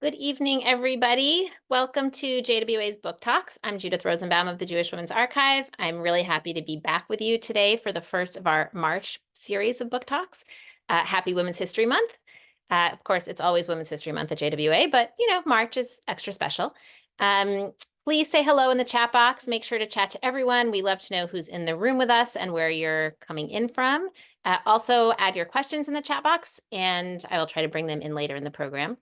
Good evening, everybody. Welcome to JWA's Book Talks. I'm Judith Rosenbaum of the Jewish Women's Archive. I'm really happy to be back with you today for the first of our March series of Book Talks. Happy Women's History Month. Of course, it's always Women's History Month at JWA, but March is extra special. Please say hello in the chat box. Make sure to chat to everyone. We love to know who's in the room with us and where you're coming in from. Also, add your questions in the chat box, and I will try to bring them in later in the program.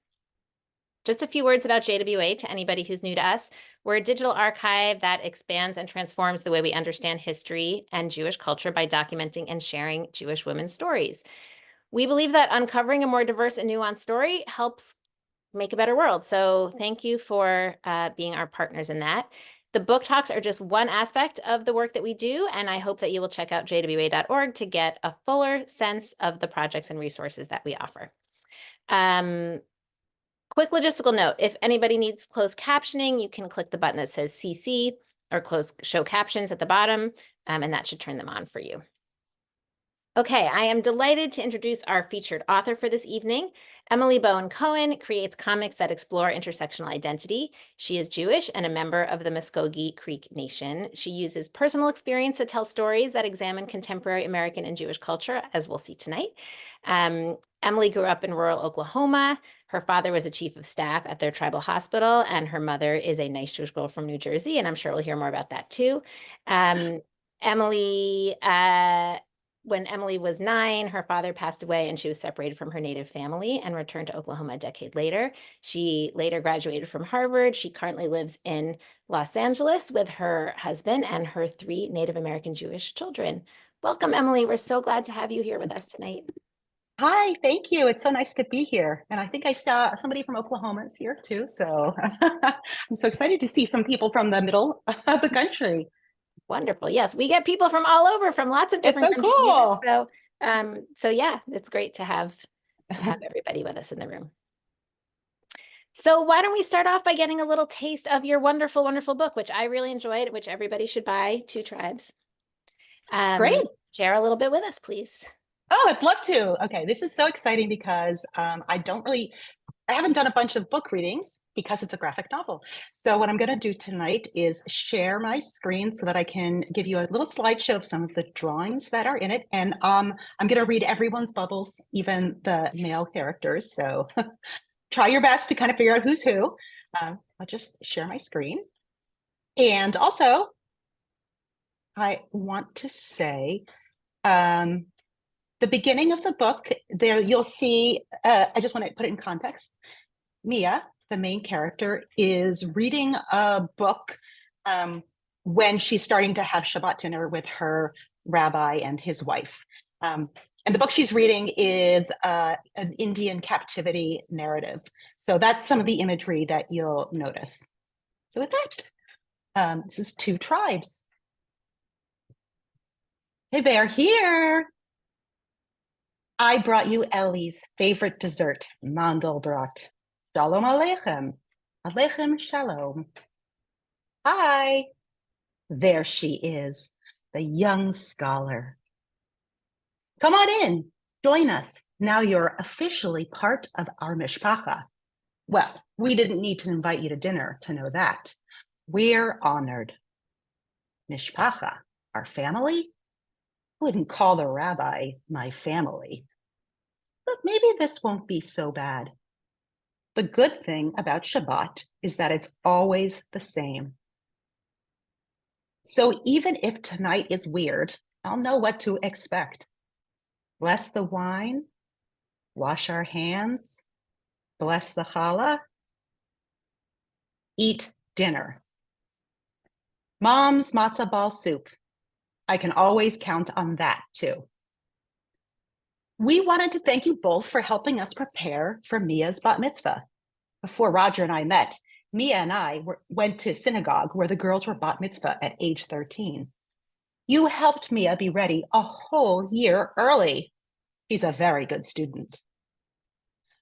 Just a few words about JWA to anybody who's new to us. We're a digital archive that expands and transforms the way we understand history and Jewish culture by documenting and sharing Jewish women's stories. We believe that uncovering a more diverse and nuanced story helps make a better world. So thank you for being our partners in that. The book talks are just one aspect of the work that we do, and I hope that you will check out jwa.org to get a fuller sense of the projects and resources that we offer. Quick logistical note, if anybody needs closed captioning, you can click the button that says CC or close show captions at the bottom, and that should turn them on for you. Okay, I am delighted to introduce our featured author for this evening. Emily Bowen Cohen creates comics that explore intersectional identity. She is Jewish and a member of the Muscogee Creek Nation. She uses personal experience to tell stories that examine contemporary American and Jewish culture, as we'll see tonight. Emily grew up in rural Oklahoma. Her father was a chief of staff at their tribal hospital, and her mother is a nice Jewish girl from New Jersey, and I'm sure we'll hear more about that too. When Emily was 9, her father passed away and she was separated from her native family and returned to Oklahoma a decade later. She later graduated from Harvard. She currently lives in Los Angeles with her husband and her 3 Native American Jewish children. Welcome, Emily. We're so glad to have you here with us tonight. Hi, thank you. It's so nice to be here. And I think I saw somebody from Oklahoma is here too. So I'm so excited to see some people from the middle of the country. Wonderful. Yes, we get people from all over, from lots of It's different so countries. cool. So yeah, it's great to have everybody with us in the room. So why don't we start off by getting a little taste of your wonderful, wonderful book, which I really enjoyed, which everybody should buy, Two Tribes. Great. Share a little bit with us, please. Oh, I'd love to. Okay, this is so exciting because I haven't done a bunch of book readings because it's a graphic novel. So what I'm going to do tonight is share my screen so that I can give you a little slideshow of some of the drawings that are in it. And I'm going to read everyone's bubbles, even the male characters. So try your best to kind of figure out who's who. I'll just share my screen. And also, I want to say, the beginning of the book, there you'll see, I just want to put it in context. Mia, the main character, is reading a book when she's starting to have Shabbat dinner with her rabbi and his wife. And the book she's reading is an Indian captivity narrative. So that's some of the imagery that you'll notice. So with that, this is Two Tribes. Hey, they're here. I brought you Ellie's favorite dessert, Mandelbrot. Shalom Aleichem. Aleichem Shalom. Hi. There she is, the young scholar. Come on in. Join us. Now you're officially part of our mishpacha. Well, we didn't need to invite you to dinner to know that. We're honored. Mishpacha, our family? Wouldn't call the rabbi my family. But maybe this won't be so bad. The good thing about Shabbat is that it's always the same. So even if tonight is weird, I'll know what to expect. Bless the wine, wash our hands, bless the challah, eat dinner. Mom's matzah ball soup. I can always count on that too. We wanted to thank you both for helping us prepare for Mia's bat mitzvah. Before Roger and I met, Mia and I went to synagogue where the girls were bat mitzvah at age 13. You helped Mia be ready a whole year early. She's a very good student.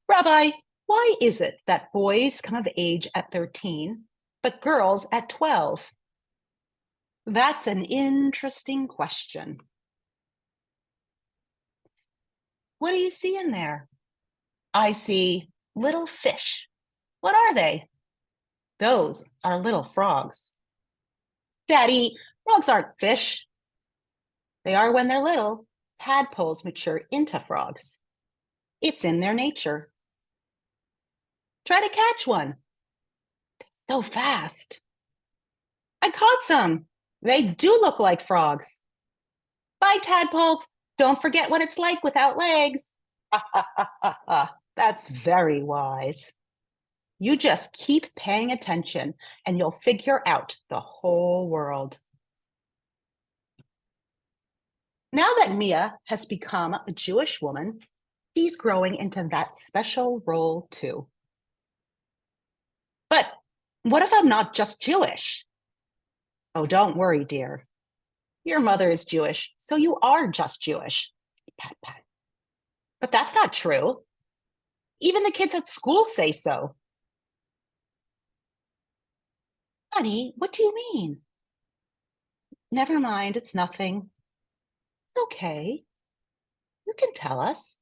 Rabbi, why is it that boys come of age at 13, but girls at 12? That's an interesting question. What do you see in there? I see little fish. What are they? Those are little frogs. Daddy, frogs aren't fish. They are when they're little. Tadpoles mature into frogs. It's in their nature. Try to catch one. They're so fast. I caught some. They do look like frogs. Bye, tadpoles. Don't forget what it's like without legs. That's very wise. You just keep paying attention and you'll figure out the whole world. Now that Mia has become a Jewish woman, she's growing into that special role too. But what if I'm not just Jewish? Oh, don't worry, dear. Your mother is Jewish, so you are just Jewish. Pat, pat. But that's not true. Even the kids at school say so. Honey, what do you mean? Never mind, it's nothing. It's okay. You can tell us.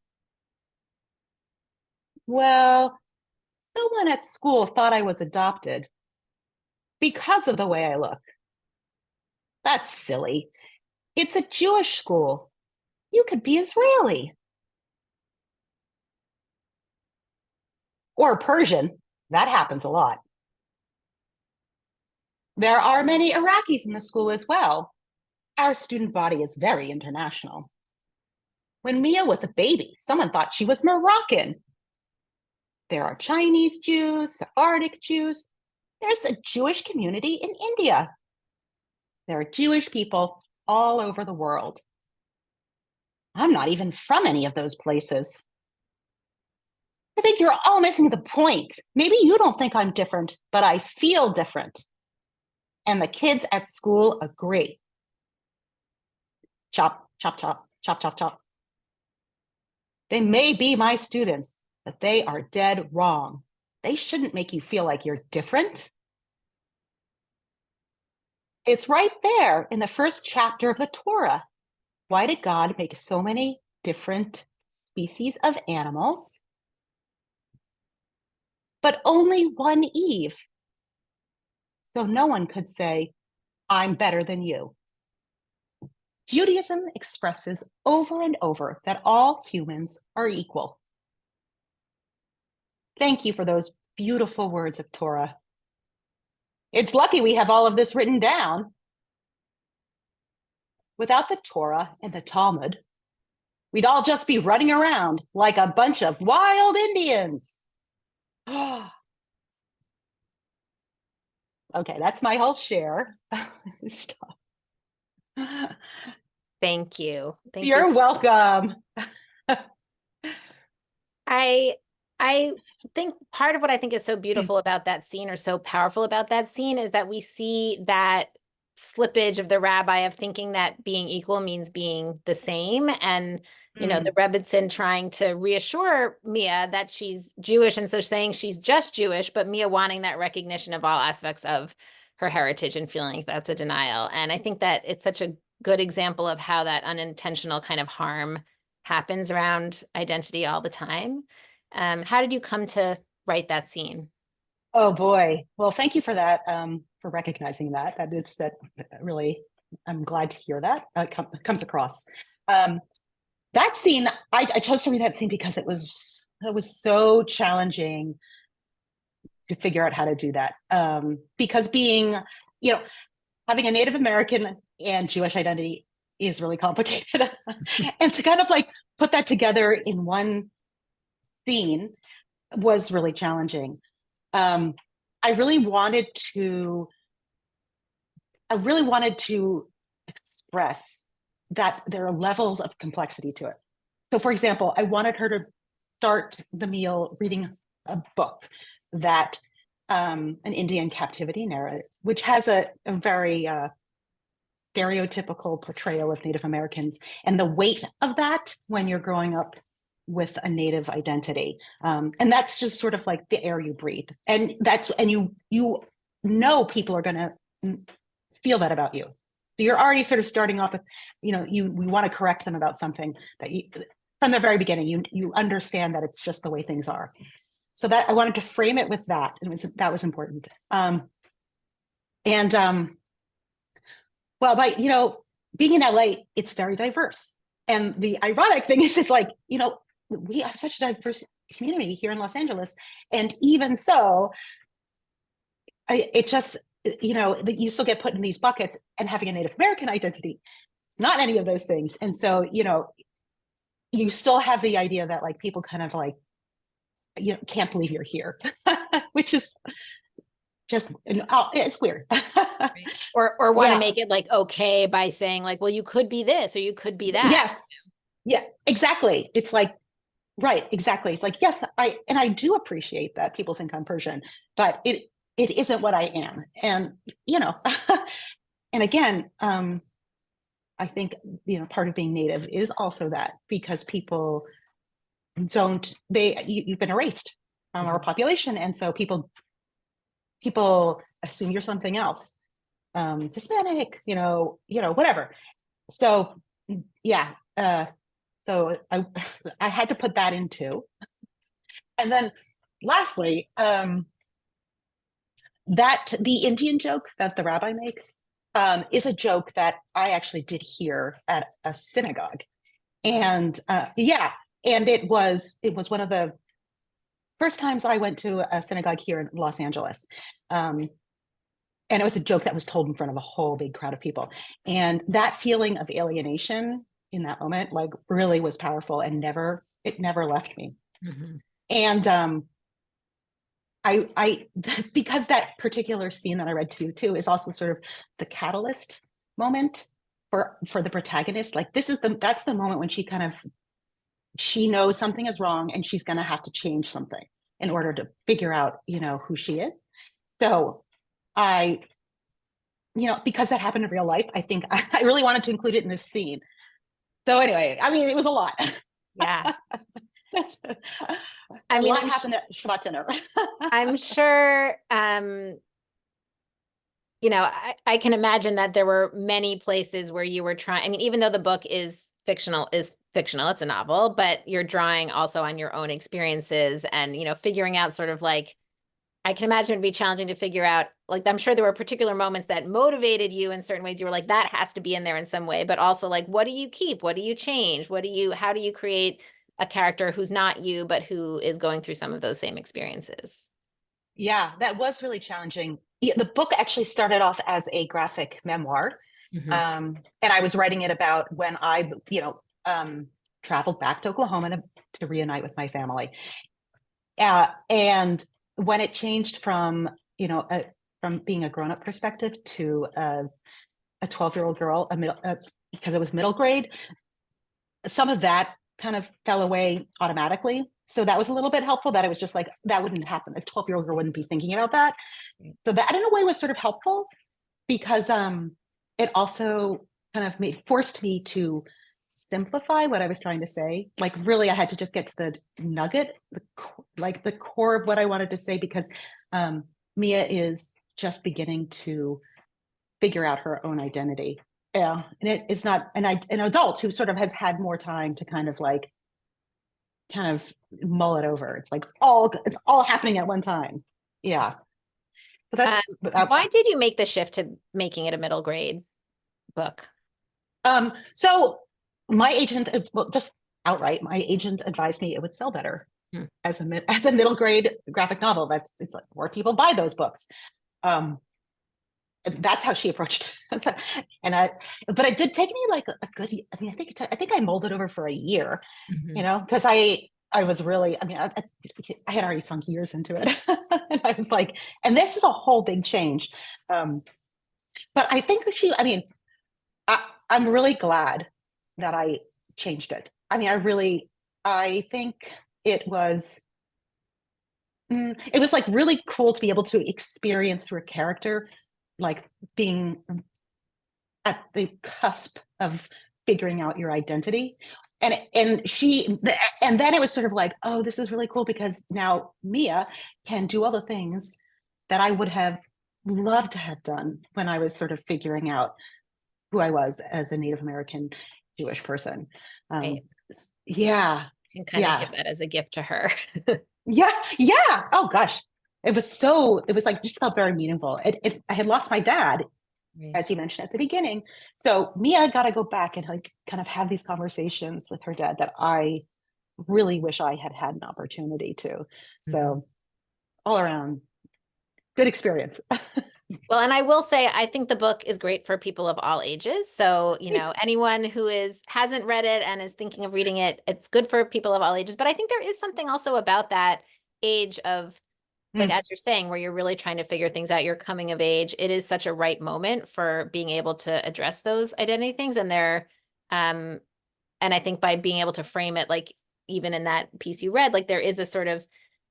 Well, someone at school thought I was adopted because of the way I look. That's silly. It's a Jewish school. You could be Israeli. Or Persian. That happens a lot. There are many Iraqis in the school as well. Our student body is very international. When Mia was a baby, someone thought she was Moroccan. There are Chinese Jews, Sephardic Jews. There's a Jewish community in India. There are Jewish people all over the world. I'm not even from any of those places. I think you're all missing the point. Maybe you don't think I'm different, but I feel different. And the kids at school agree. Chop, chop, chop, chop, chop, chop. They may be my students, but they are dead wrong. They shouldn't make you feel like you're different. It's right there in the first chapter of the Torah. Why did God make so many different species of animals, but only one Eve? So no one could say, I'm better than you. Judaism expresses over and over that all humans are equal. Thank you for those beautiful words of Torah. It's lucky we have all of this written down. Without the Torah and the Talmud, we'd all just be running around like a bunch of wild Indians. Okay, that's my whole share. Stop. Thank you. Thank You're you. welcome. I think part of what I think is so beautiful about that scene, or so powerful about that scene, is that we see that slippage of the rabbi of thinking that being equal means being the same. And, you know, the Rebbitzin trying to reassure Mia that she's Jewish, and so saying she's just Jewish, but Mia wanting that recognition of all aspects of her heritage and feeling like that's a denial. And I think that it's such a good example of how that unintentional kind of harm happens around identity all the time. How did you come to write that scene? Oh boy. Well, thank you for that, for recognizing that. That really, I'm glad to hear that. Comes across. That scene, I chose to read that scene because it was so challenging to figure out how to do that. Because being, having a Native American and Jewish identity is really complicated. And to kind of like put that together in one scene was really challenging. I really wanted to express that there are levels of complexity to it. So, for example, I wanted her to start the meal reading a book that an Indian captivity narrative, which has a very stereotypical portrayal of Native Americans and the weight of that when you're growing up with a Native identity. And that's just sort of like the air you breathe. And you know people are going to feel that about you. So you're already sort of starting off with, we want to correct them about something that from the very beginning, you understand that it's just the way things are. so that I wanted to frame it with that. That was important. And well, by being in LA, it's very diverse. And the ironic thing is like, we have such a diverse community here in Los Angeles. And even so, it just, you still get put in these buckets, and having a Native American identity, it's not any of those things. And so, you still have the idea that like people kind of like, can't believe you're here, which is just, it's weird. Right. Or want to Yeah. make it like okay by saying like, well, you could be this or you could be that. Yes. Yeah, exactly. It's like, right, exactly. It's like, yes, I do appreciate that people think I'm Persian, but it isn't what I am. And, and again, I think, part of being Native is also that, because people you've been erased from our population. And so people assume you're something else, Hispanic, whatever. So yeah, so I had to put that in too. And then lastly, that the Indian joke that the rabbi makes is a joke that I actually did hear at a synagogue. And and it was one of the first times I went to a synagogue here in Los Angeles. And it was a joke that was told in front of a whole big crowd of people. And that feeling of alienation in that moment, like, really was powerful, and it never left me. Mm-hmm. And I because that particular scene that I read to you too is also sort of the catalyst moment for the protagonist. Like, that's the moment when she knows something is wrong, and she's going to have to change something in order to figure out, who she is. So because that happened in real life, I think I really wanted to include it in this scene. So anyway, I mean, it was a lot. Yeah. A lot happened at Shabbat dinner. I'm sure, I can imagine that there were many places where you were trying, I mean, even though the book is fictional, it's a novel, but you're drawing also on your own experiences and, figuring out sort of like, I can imagine it'd be challenging to figure out, like, I'm sure there were particular moments that motivated you in certain ways. You were like, that has to be in there in some way, but also like, what do you keep? What do you change? How do you create a character who's not you, but who is going through some of those same experiences? Yeah, that was really challenging. The book actually started off as a graphic memoir. Mm-hmm. And I was writing it about when I, traveled back to Oklahoma to reunite with my family. And when it changed from, from being a grown-up perspective to a 12-year-old girl, because it was middle grade, some of that kind of fell away automatically. So that was a little bit helpful, that it was just like, that wouldn't happen. A 12-year-old girl wouldn't be thinking about that. So that in a way was sort of helpful, because it also kind of forced me to simplify what I was trying to say. Like, really, I had to just get to the nugget, the core of what I wanted to say, because Mia is just beginning to figure out her own identity. Yeah, and it's not an adult who sort of has had more time to kind of mull it over. It's like it's all happening at one time. Yeah. So that's why did you make the shift to making it a middle grade book? So my agent, well, just outright, my agent advised me it would sell better as a middle grade graphic novel. It's like more people buy those books. That's how she approached it. But it did take me like a good, I mean, I think I mulled it over for a year, because I was really, I mean, I had already sunk years into it. And I was like, and this is a whole big change. But I think I'm really glad that I changed it. I mean, I think it was like really cool to be able to experience through a character, like being at the cusp of figuring out your identity. And then it was sort of like, oh, this is really cool, because now Mia can do all the things that I would have loved to have done when I was sort of figuring out who I was as a Native American Jewish person. Right. Yeah. You can kind of give that as a gift to her. Yeah, yeah. Oh gosh. It was like just felt very meaningful. I had lost my dad, Right. as you mentioned at the beginning. So Mia got to go back and like kind of have these conversations with her dad that I really wish I had had an opportunity to. Mhm. So all around, good experience. Well, and I will say, I think the book is great for people of all ages. So, Thanks. anyone who hasn't read it and is thinking of reading it, it's good for people of all ages. But I think there is something also about that age of, like, Mm, as you're saying, where you're really trying to figure things out, you're coming of age. It is such a right moment for being able to address those identity things. Um, and I think by being able to frame it, like even in that piece you read, like there is a sort of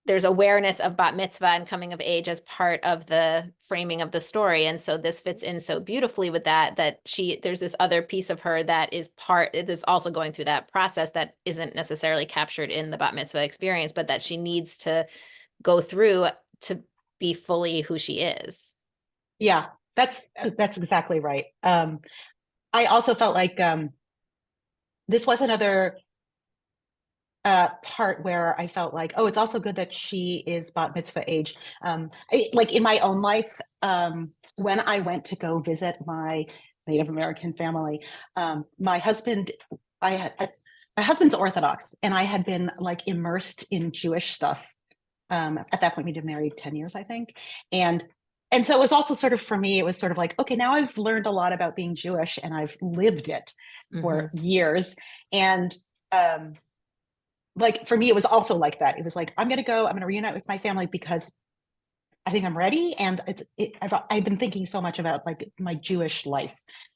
there's awareness of bat mitzvah and coming of age as part of the framing of the story. And so this fits in so beautifully with that there's this other piece of her that is also going through that process that isn't necessarily captured in the bat mitzvah experience, but that she needs to go through to be fully who she is. yeah, that's exactly right. I also felt like this was another part where I felt like, oh, it's also good that she is bat mitzvah age. Like in my own life, when I went to go visit my Native American family, my husband, I had my husband's Orthodox, and I had been like immersed in Jewish stuff. At that point, we'd been married 10 years, I think, and and so it was also sort of for me, it was sort of like, okay, now I've learned a lot about being Jewish, and I've lived it for Hmm. years, and um, like for me, it was also like that. It was like, I'm gonna go, I'm gonna reunite with my family because I think I'm ready. And I've been thinking so much about like my Jewish life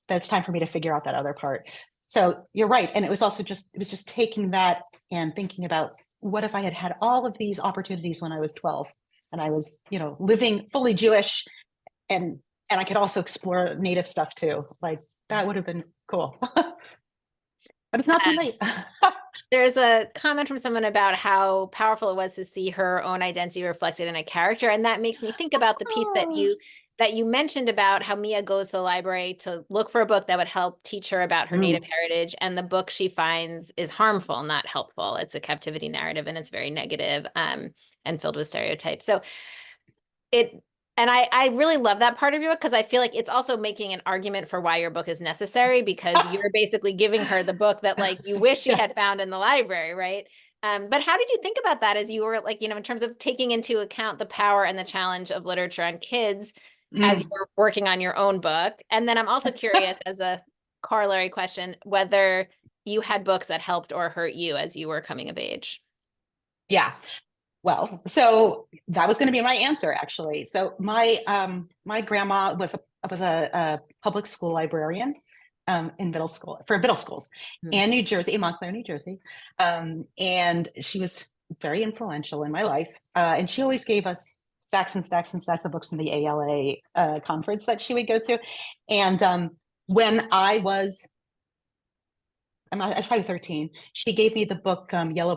that it's time for me to figure out that other part. So you're right. And it was just taking that and thinking about what if I had had all of these opportunities when I was 12 and I was, living fully Jewish and I could also explore native stuff too. Like that would have been cool. But it's not too late. There's a comment from someone about how powerful it was to see her own identity reflected in a character, and that makes me think about the piece that Oh. you mentioned about how Mia goes to the library to look for a book that would help teach her about her Native Mm. heritage, and the book she finds is harmful, not helpful. It's a captivity narrative, and it's very negative, and filled with stereotypes. So it and I really love that part of your book because I feel like it's also making an argument for why your book is necessary because you're basically giving her the book that like you wish she Yeah. had found in the library, right? But how did you think about that as you were like, in terms of taking into account the power and the challenge of literature on kids as you Mm. were working on your own book? And then I'm also curious as a corollary question, whether you had books that helped or hurt you as you were coming of age. Yeah. Well, so that was going to be my answer actually. So my grandma was a public school librarian in middle school for middle schools Hmm. in New Jersey, in Montclair, New Jersey. And she was very influential in my life. And she always gave us stacks and stacks and stacks of books from the ALA conference that she would go to. And when I was probably 13. She gave me the book Yellow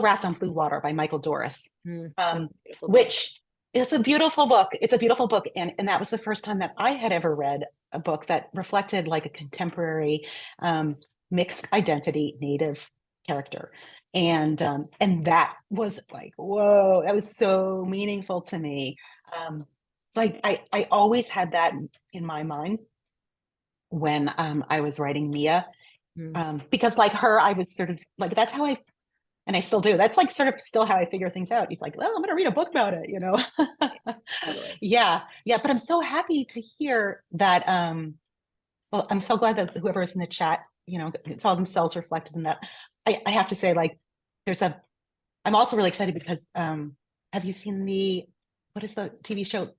Raft on Blue Water by Michael Doris, Hmm. That's um, a beautiful book. which is a beautiful book. It's a beautiful book. And that was the first time that I had ever read a book that reflected like a contemporary mixed identity Native character. And that was like, whoa, that was so meaningful to me. So I always had that in my mind when I was writing Mia Hmm. because like her, I was sort of like that's how and I still do. That's like sort of still how I figure things out. He's like, well, I'm gonna read a book about it. Totally. Yeah, yeah. But I'm so happy to hear that. Well, I'm so glad that whoever is in the chat, saw themselves reflected in that. I have to say, like, there's a. I'm also really excited because have you seen the what is the TV show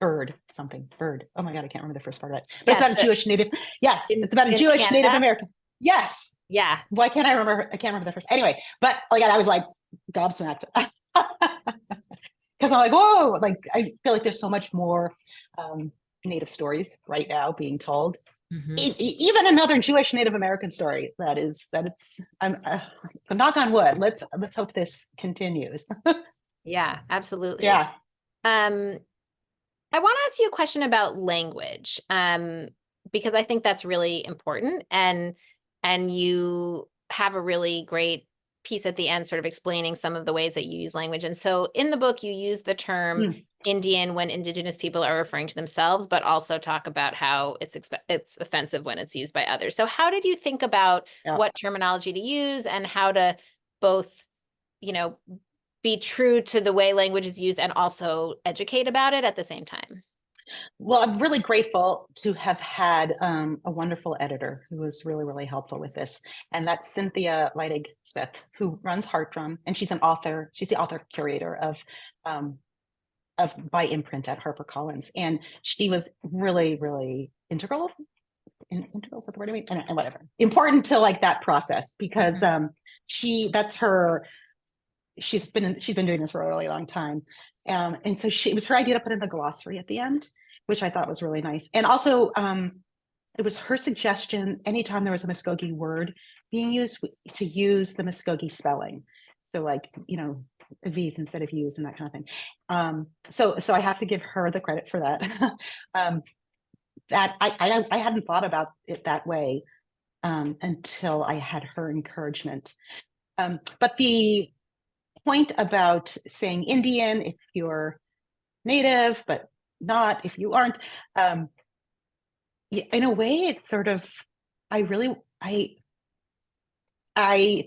Bird something Bird? Oh my God, I can't remember the first part of it. But it's Yes, about a Jewish Native. Yes, in it's about a Jewish Native Canada. American. Yes. Yeah. Why can't I remember? I can't remember the first. Anyway, but like I was like gobsmacked because I'm like, whoa! Like I feel like there's so much more Native stories right now being told. Hmm. Even another Jewish Native American story that it's. I'm knock on wood. Let's hope this continues. Yeah, absolutely. Yeah. Um, I want to ask you a question about language, because I think that's really important, and you have a really great piece at the end sort of explaining some of the ways that you use language. And so in the book, you use the term Indian when Indigenous people are referring to themselves, but also talk about how it's offensive when it's used by others. So how did you think about what terminology to use and how to both, be true to the way language is used and also educate about it at the same time? Well, I'm really grateful to have had a wonderful editor who was really, really helpful with this. And that's Cynthia Leidig Smith, who runs Heartdrum, and she's an author. She's the author curator of by imprint at HarperCollins. And she was really, really integral. Integral is that the word I mean? And whatever. Important to like that process because she's been doing this for a really long time. And so it was her idea to put in the glossary at the end, which I thought was really nice. And also, it was her suggestion, anytime there was a Muscogee word being used, to use the Muscogee spelling. So like, V's instead of U's and that kind of thing. So I have to give her the credit for that. That I hadn't thought about it that way until I had her encouragement. But the point about saying Indian if you're Native, but not if you aren't, in a way, it's sort of, I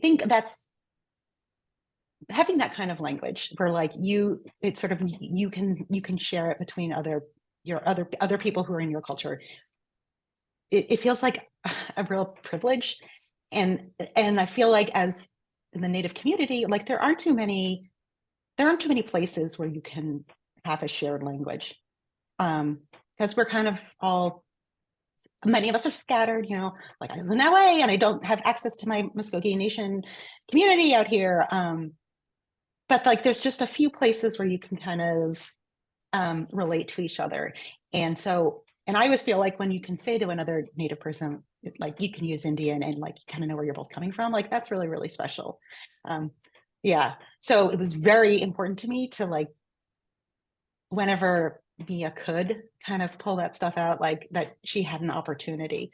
think that's having that kind of language where like it's sort of, you can share it between other people who are in your culture. It feels like a real privilege. And I feel like as in the Native community, like there aren't too many places where you can have a shared language. Because we're kind of many of us are scattered, like I live in LA and I don't have access to my Muscogee Nation community out here. But like there's just a few places where you can kind of relate to each other. And I always feel like when you can say to another Native person, like you can use Indian and like you kind of know where you're both coming from, like that's really, really special. So it was very important to me to like, whenever Mia could kind of pull that stuff out, like that she had an opportunity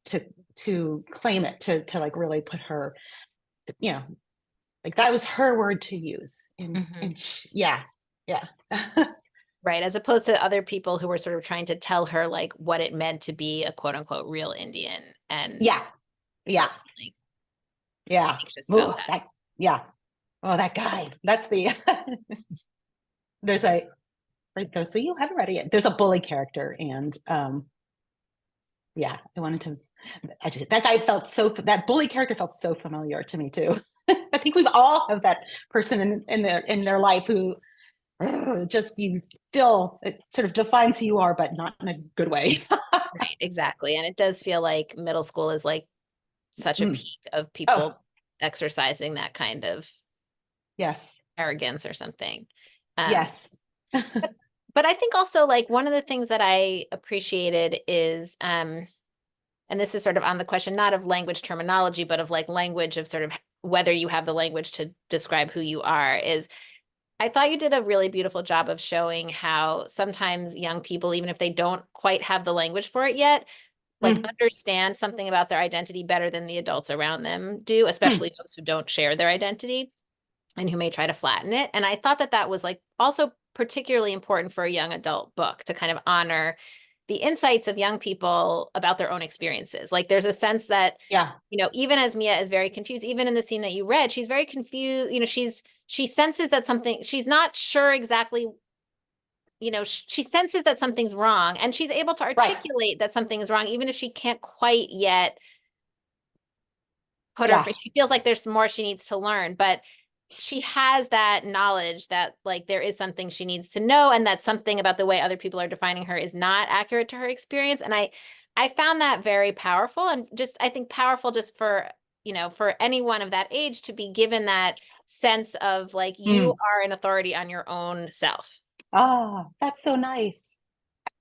to claim it, to like really put her, like that was her word to use. Yeah. Right. As opposed to other people who were sort of trying to tell her like what it meant to be a quote unquote real Indian. And yeah. Anxious about that. Oh, that guy. That's the there's right though. So you haven't read it yet. There's a bully character, and I wanted to. That bully character felt so familiar to me too. I think we've all have that person in their life who just it sort of defines who you are, but not in a good way. Right, exactly. And it does feel like middle school is like such a peak of people exercising that kind of arrogance or something. Yes. But I think also like one of the things that I appreciated is, and this is sort of on the question, not of language terminology, but of like language of sort of whether you have the language to describe who you are, is I thought you did a really beautiful job of showing how sometimes young people, even if they don't quite have the language for it yet, like understand something about their identity better than the adults around them do, especially those who don't share their identity and who may try to flatten it. And I thought that was like also particularly important for a young adult book to kind of honor the insights of young people about their own experiences. Like there's a sense that, even as Mia is very confused, even in the scene that you read, she's very confused. She senses that she's not sure exactly, she senses that something's wrong, and she's able to articulate that something is wrong, even if she can't quite yet she feels like there's more she needs to learn, but she has that knowledge that like there is something she needs to know, and that something about the way other people are defining her is not accurate to her experience. And I found that very powerful, and just I think powerful just for for anyone of that age to be given that sense of like you are an authority on your own self. Oh, that's so nice.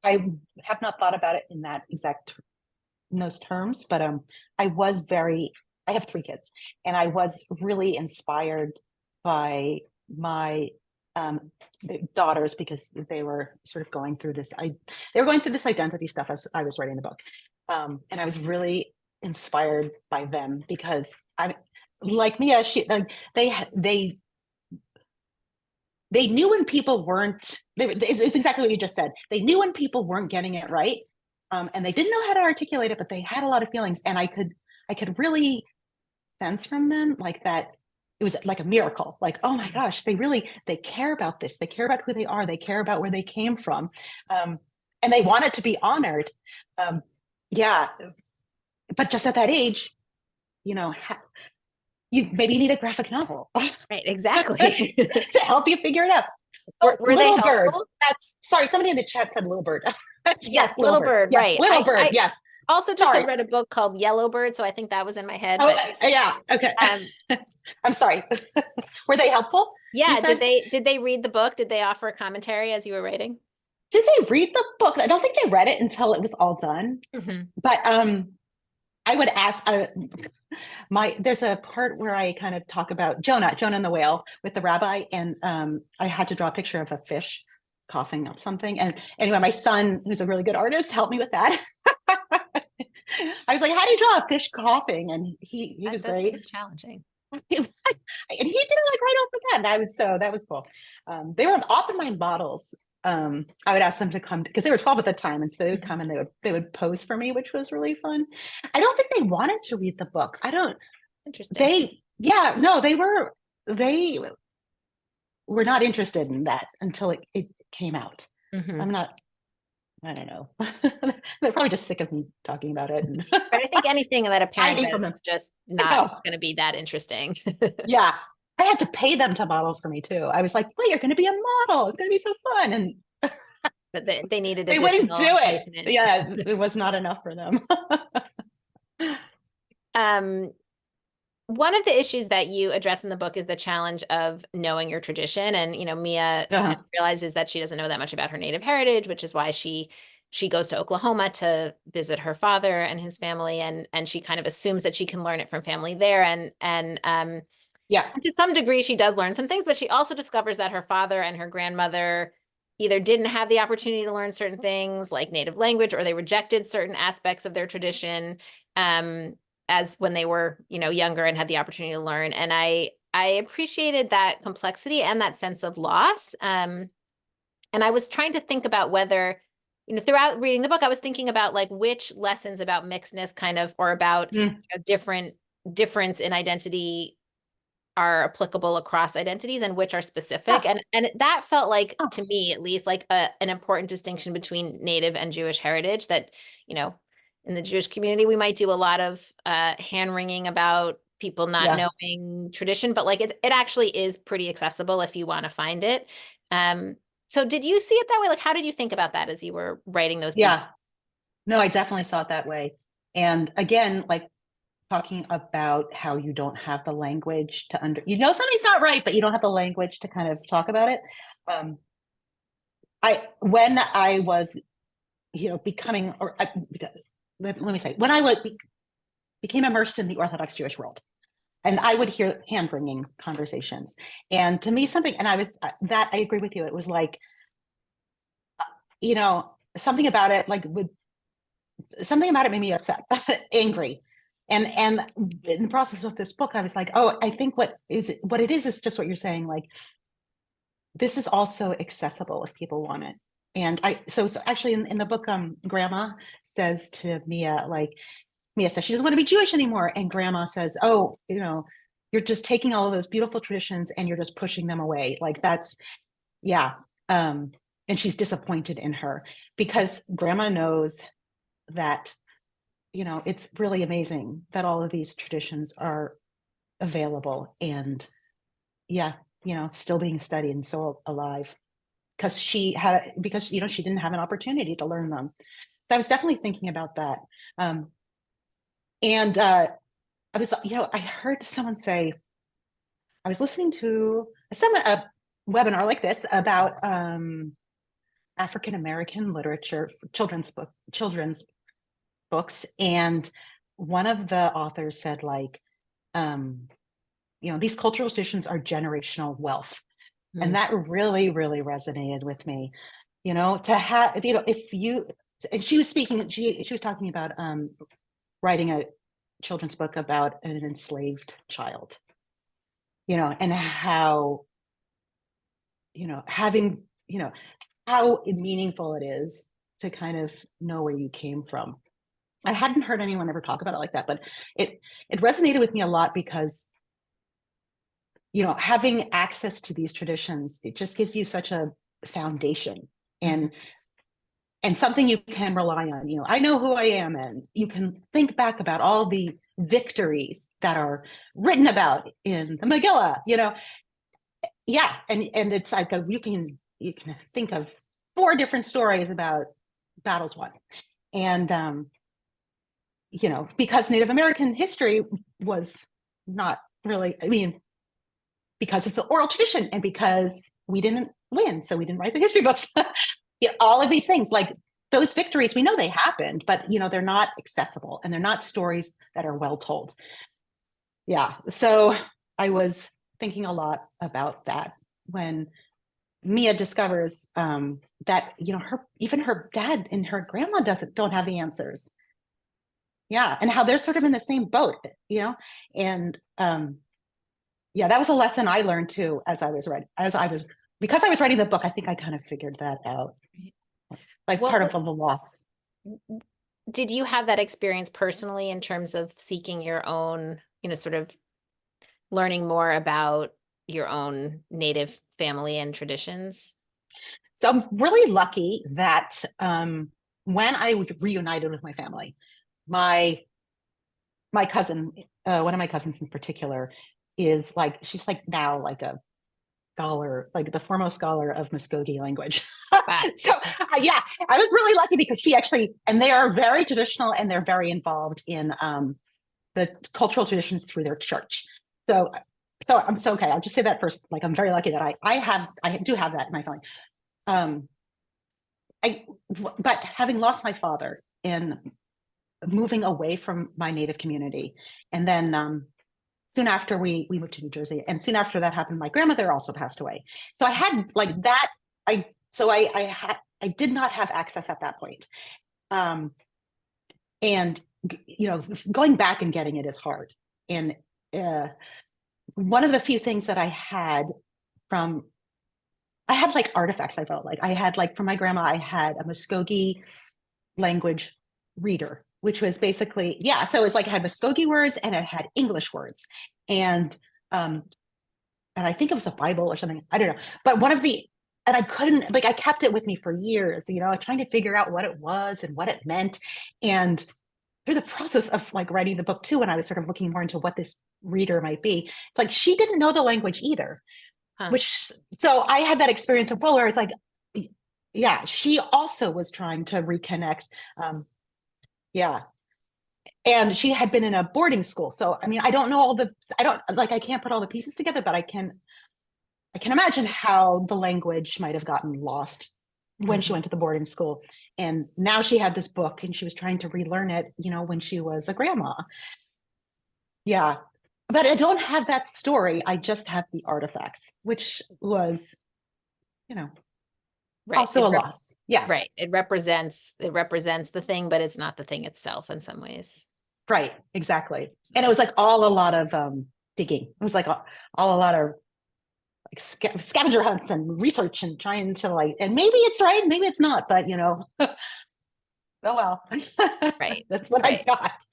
I have not thought about it in those terms, but I have 3 kids, and I was really inspired by my daughters because they were sort of going through this. They were going through this identity stuff as I was writing the book, and I was really inspired by them because like Mia, they they knew when people weren't. It's exactly what you just said. They knew when people weren't getting it right, and they didn't know how to articulate it, but they had a lot of feelings, and I could really sense from them like that. It was like a miracle. Like, oh my gosh, they care about this. They care about who they are. They care about where they came from, um, and they want it to be honored. Um, yeah, but just at that age, you know, you maybe need a graphic novel Right, exactly. to help you figure it out. Oh, Were they Little Bird. helpful? That's sorry. Somebody in the chat said Little Bird. Yes, Yes, Little Little Bird. Bird, Yes, right. Little Bird. I Yes. also just Sorry. had read a book called Yellow Bird, so I think that was in my head, Oh, but yeah. Okay. um I'm sorry. Were they helpful? You yeah, said, did they read the book? Did they offer a commentary as you were writing? did they read the book? I don't think they read it until it was all done. Hmm. But I would ask. There's a part where I kind of talk about Jonah and the whale with the rabbi, and I had to draw a picture of a fish coughing up something. And anyway, my son, who's a really good artist, helped me with that. I was like, "How do you draw a fish coughing?" And he That was does great. seem challenging. And he did it like right off the bat. And that was cool. They were often my models. I would ask them to come because they were 12 at the time, and so they would Mhm. come and they would pose for me, which was really fun. I don't think they wanted to read the book. I don't. Interesting. They Yeah, no, they were not interested in that until it came out. Hmm. I'm not. I don't know. They're probably just sick of me talking about it and But I think anything that a parent hiding from does them. is just I not know. going to be that interesting. Yeah. I had to pay them to model for me too. I was like, well, you're going to be a model. It's going to be so fun. And But they needed they wouldn't do additional it. enticement. Yeah, it was not enough for them. Um, One of the issues that you address in the book is the challenge of knowing your tradition. And, Mia kind Uh-huh. of realizes that she doesn't know that much about her native heritage, which is why she goes to Oklahoma to visit her father and his family, and she kind of assumes that she can learn it from family there. And Yeah. to some degree, she does learn some things, but she also discovers that her father and her grandmother either didn't have the opportunity to learn certain things like native language, or they rejected certain aspects of their tradition um, as when they were, younger and had the opportunity to learn. And I appreciated that complexity and that sense of loss. And I was trying to think about whether, throughout reading the book, I was thinking about like which lessons about mixedness kind of, or about Mm. different difference in identity are applicable across identities and which are specific. Oh, And that felt like, oh, to me at least, like an important distinction between Native and Jewish heritage that, you know, in the Jewish community, we might do a lot of hand wringing about people not yeah. knowing tradition, but like it actually is pretty accessible if you want to find it. Um, so did you see it that way? Like, how did you think about that as you were writing those pieces? Yeah. No, I definitely saw it that way. And again, like talking about how you don't have the language to something's not right, but you don't have the language to kind of talk about it. Um, when I was, becoming, let me say, when became immersed in the Orthodox Jewish world, and I would hear hand wringing conversations, and to me, and I was that I agree with you. It was like, something about it, something about it made me upset, angry. And in the process of this book, I was like, oh, I think what it is just what you're saying. Like, this is also accessible if people want it. And so actually in the book, Grandma says to Mia, like, Mia says she doesn't want to be Jewish anymore. And Grandma says, oh, you're just taking all of those beautiful traditions and you're just pushing them away. Like yeah. Um, and she's disappointed in her because Grandma knows that, it's really amazing that all of these traditions are available and, yeah, still being studied and so alive because she didn't have an opportunity to learn them. So I was definitely thinking about that. And I was, I heard someone say, I was listening to a webinar like this about African American literature, children's books, and one of the authors said, like, these cultural traditions are generational wealth, and Mm. that really, really resonated with me. To have, if you, and she was speaking, she was talking about writing children's book about an enslaved child, and how, having, how meaningful it is to kind of know where you came from. I hadn't heard anyone ever talk about it like that, but it resonated with me a lot because, having access to these traditions, it just gives you such a foundation and something you can rely on. I know who I am, and you can think back about all the victories that are written about in the Megillah, yeah, and it's like you can think of 4 different stories about battles won, and because Native American history was not really, because of the oral tradition and because we didn't win, so we didn't write the history books. All of these things, like those victories, we know they happened, but they're not accessible and they're not stories that are well told. Yeah, so I was thinking a lot about that when Mia discovers that her dad and her grandma don't have the answers. Yeah, and how they're sort of in the same boat, and yeah, that was a lesson I learned too because I was writing the book. I think I kind of figured that out, like part of the loss. Did you have that experience personally in terms of seeking your own, sort of learning more about your own Native family and traditions? So I'm really lucky that when I reunited with my family, my cousin, one of my cousins in particular, is like, she's like now like a scholar, like the foremost scholar of Muscogee language. Wow. So yeah, I was really lucky because she actually, and they are very traditional and they're very involved in the cultural traditions through their church. So I'm so okay. I'll just say that first. Like, I'm very lucky that I do have that in my family. But having lost my father and moving away from my Native community, and then soon after we moved to New Jersey, and soon after that happened, my grandmother also passed away. So I had like that. I did not have access at that point. And going back and getting it is hard. And one of the few things that I had like artifacts. I felt like I had, like, from my grandma, I had a Muskogee language reader, which was basically, yeah. So it was like, it had Muskogee words and it had English words. And I think it was a Bible or something. I don't know. But and I couldn't, like, I kept it with me for years, trying to figure out what it was and what it meant. And through the process of like writing the book too, when I was sort of looking more into what this reader might be, it's like she didn't know the language either. Huh. So I had that experience of, well, where it's like, yeah, she also was trying to reconnect. Yeah. And she had been in a boarding school. So, I don't know I can't put all the pieces together, but I can imagine how the language might have gotten lost when she went to the boarding school. And now she had this book and she was trying to relearn it, when she was a grandma. Yeah. But I don't have that story. I just have the artifacts, which was, Right. also a loss. Yeah. Right. It represents the thing, but it's not the thing itself in some ways. Right. Exactly. And it was like all a lot of digging. It was like all a lot of like scavenger hunts and research and trying to, like, and maybe it's right, maybe it's not, but oh well. Right. That's what I got.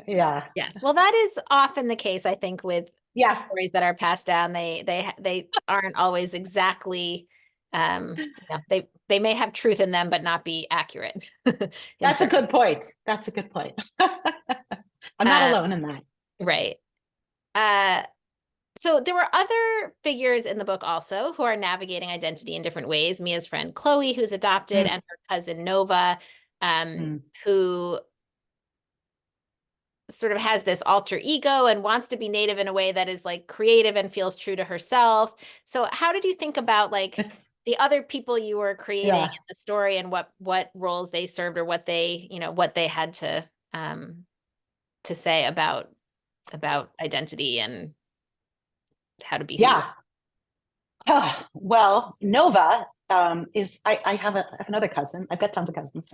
Yeah. Yes. Well, that is often the case, I think, with stories that are passed down. They aren't always exactly, they may have truth in them, but not be accurate. That's a good point. That's a good point. I'm not alone in that. Right. So there were other figures in the book also who are navigating identity in different ways. Mia's friend Chloe, who's adopted, and her cousin Nova, who sort of has this alter ego and wants to be Native in a way that is like creative and feels true to herself. So how did you think about like the other people you were creating in the story and what roles they served, or what they had to say about identity and how to be? Yeah. Well, Nova is I have another cousin. I've got tons of cousins.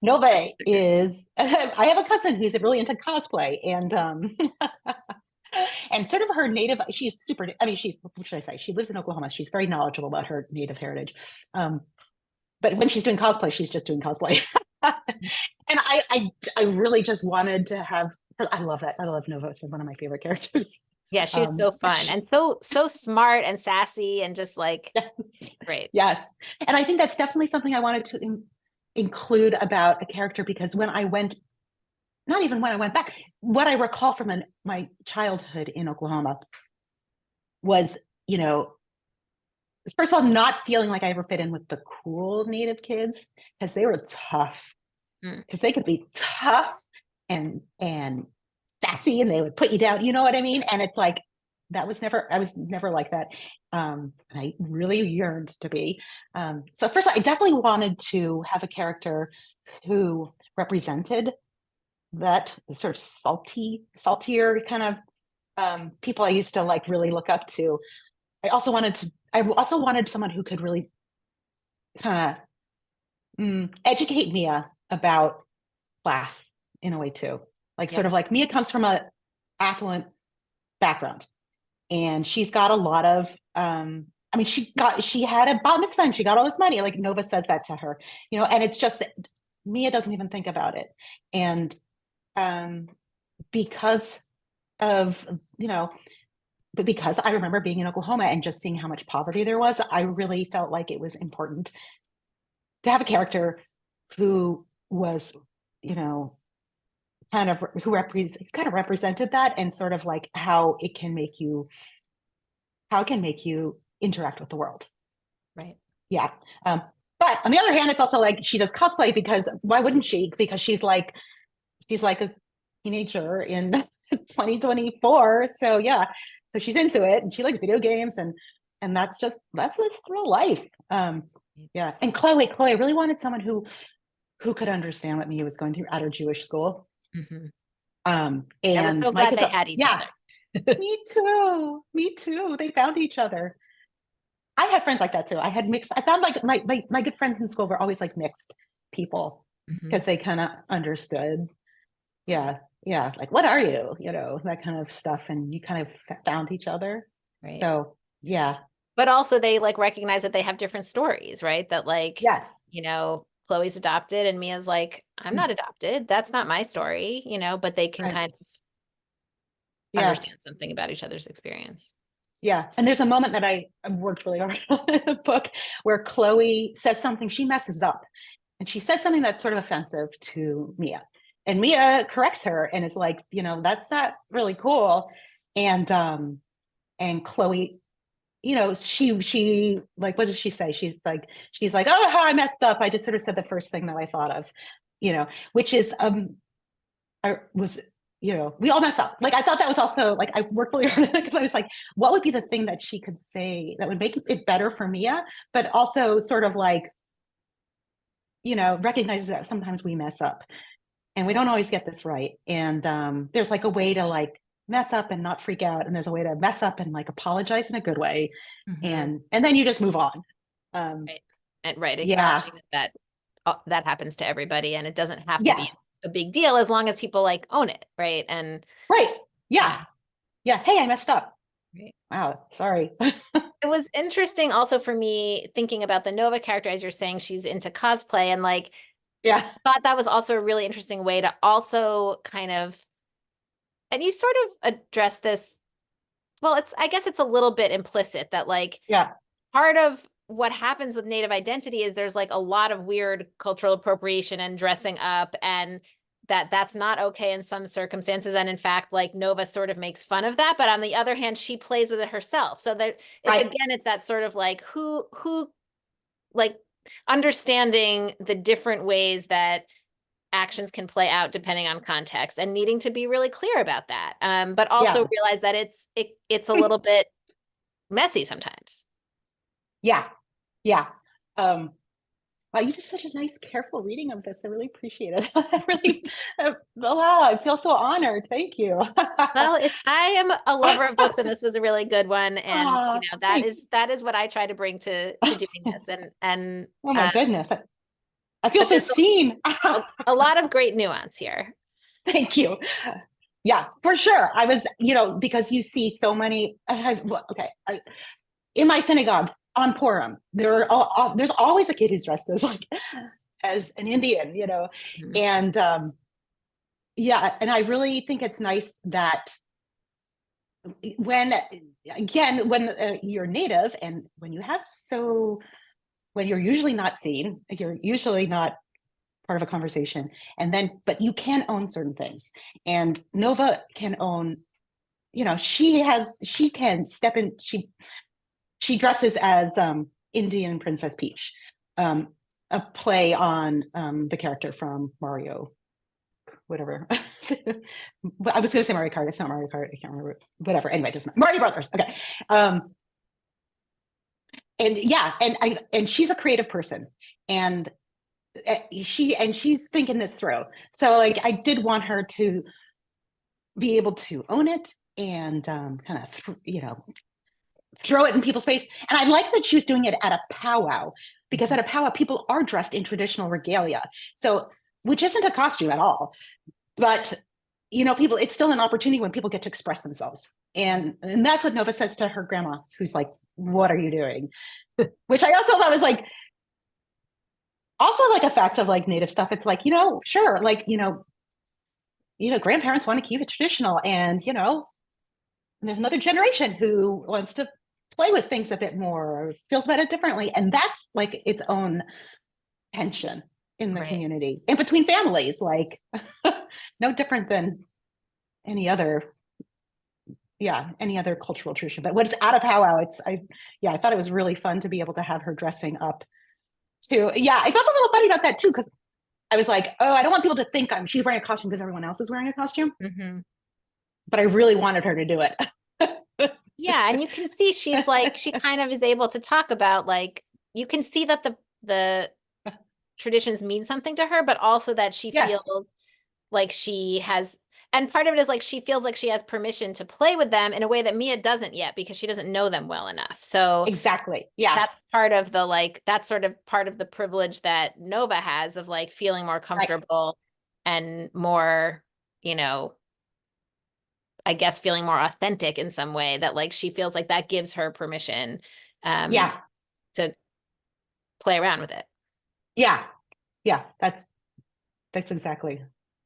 Nova is I have a cousin who's really into cosplay, and sort of her native. She's super. I mean, she's what should I say? She lives in Oklahoma. She's very knowledgeable about her native heritage. Um, but when she's doing cosplay, she's just doing cosplay. And I really just wanted to have. I love that. I love Nova. It's one of my favorite characters. Yeah, she was so fun and so smart and sassy and just like yes, great. yes. And I think that's definitely something I wanted to include about a character, because when I went, not even when I went back, what I recall from my childhood in Oklahoma was, you know, first of all, not feeling like I ever fit in with the cool Native kids, because they were tough, because they could be tough and sassy, and they would put you down. You know what I mean? And it's like I was never like that. I really yearned to be. So first, I definitely wanted to have a character who represented that sort of saltier kind of people I used to like really look up to. I also wanted someone who could really kind of educate Mia about class in a way too. Like sort of like Mia comes from a affluent background, and she's got a lot of I mean, she had a bat mitzvah and she got all this money. Like Nova says that to her, you know, and it's just that Mia doesn't even think about it. And because of, you know, but because I remember being in Oklahoma and just seeing how much poverty there was, I really felt like it was important to have a character who was, you know, kind of represented that, and sort of like how it can make you interact with the world. Right. Yeah. But on the other hand, it's also like she does cosplay, because why wouldn't she? Because she's like a teenager in 2024. So yeah. So she's into it, and she likes video games, and that's just real life. Yeah. And Chloe, I really wanted someone who could understand what Mia was going through at her Jewish school. Mm-hmm. And I was so glad they had each other. Me too. They found each other. I had friends like that too. I found like my good friends in school were always like mixed people, because they kind of understood. Yeah. Yeah. Like, what are you? You know, that kind of stuff. And you kind of found each other. Right. So yeah. But also they like recognize that they have different stories, right? That like, yes, you know, Chloe's adopted and Mia's like, I'm not adopted. That's not my story, you know, but they can right. kind of understand something about each other's experience. Yeah. And there's a moment that I worked really hard on in the book where Chloe says something, she messes up, and she says something that's sort of offensive to Mia. And Mia corrects her and is like, you know, that's not really cool. And Chloe, you know, she like, what does she say? She's like, oh, I messed up. I just sort of said the first thing that I thought of, you know, which is was, you know, we all mess up. Like, I thought that was also like, I worked really hard on it, because I was like, what would be the thing that she could say that would make it better for Mia, but also sort of like, you know, recognizes that sometimes we mess up and we don't always get this right. And there's like a way to like mess up and not freak out, and there's a way to mess up and like apologize in a good way, and then you just move on. Right. And right, Yeah. acknowledging that happens to everybody, and it doesn't have to be a big deal as long as people like own it, right? And right. Yeah. Hey, I messed up. Right. Wow, sorry. It was interesting also for me thinking about the Nova character, as you're saying, she's into cosplay, and like, yeah, I thought that was also a really interesting way to also kind of, and you sort of address this, well, I guess it's a little bit implicit that like, part of what happens with Native identity is there's like a lot of weird cultural appropriation and dressing up, and that's not okay in some circumstances. And in fact, like Nova sort of makes fun of that, but on the other hand, she plays with it herself. So that it's again, it's that sort of like who like understanding the different ways that actions can play out depending on context, and needing to be really clear about that. But also realize that it's a little bit messy sometimes. Yeah. Wow, you did such a nice, careful reading of this. I really appreciate it. I really, wow, I feel so honored. Thank you. Well, I am a lover of books, and this was a really good one. And that is Thanks. what I try to bring to doing this. And Oh my goodness. I feel but so there's seen. a lot of great nuance here. Thank you. Yeah, for sure. I was, because you see so many. Okay, in my synagogue on Purim, there's always a kid who's dressed as an Indian, Mhm. and yeah, and I really think it's nice that when again when you're native and when you're usually not seen, you're usually not part of a conversation, and then but you can own certain things, and Nova can own, she can step in. She dresses as Indian Princess Peach, a play on the character from Mario, whatever. I was going to say Mario Kart. It's not Mario Kart. I can't remember. Whatever. Anyway, it doesn't matter. Mario Brothers. Okay. And yeah, and she's a creative person, and she's thinking this through. So like, I did want her to be able to own it and kind of throw it in people's face. And I liked that she was doing it at a powwow, because at a powwow, people are dressed in traditional regalia. So, which isn't a costume at all, but people, it's still an opportunity when people get to express themselves. And that's what Nova says to her grandma, who's like, "What are you doing?" Which I also thought was like, also like a fact of like native stuff. It's like, sure, like, grandparents want to keep it traditional, and there's another generation who wants to play with things a bit more or feels about it differently. And that's like its own tension in the Right. community and between families, like no different than any other, any other cultural tradition. But when it's at a powwow, I thought it was really fun to be able to have her dressing up too. Yeah, I felt a little funny about that too, because I was like, oh, I don't want people to think she's wearing a costume because everyone else is wearing a costume. Mm-hmm. But I really wanted her to do it. Yeah, and you can see she's like she kind of is able to talk about like you can see that the traditions mean something to her, but also that she Yes, feels like she has, and part of it is like she feels like she has permission to play with them in a way that Mia doesn't yet because she doesn't know them well enough. So exactly. Yeah, that's part of the like that's sort of part of the privilege that Nova has of like feeling more right. comfortable and more, you know, I guess feeling more authentic in some way that like she feels like that gives her permission um Yeah, to play around with it. yeah, yeah. That's exactly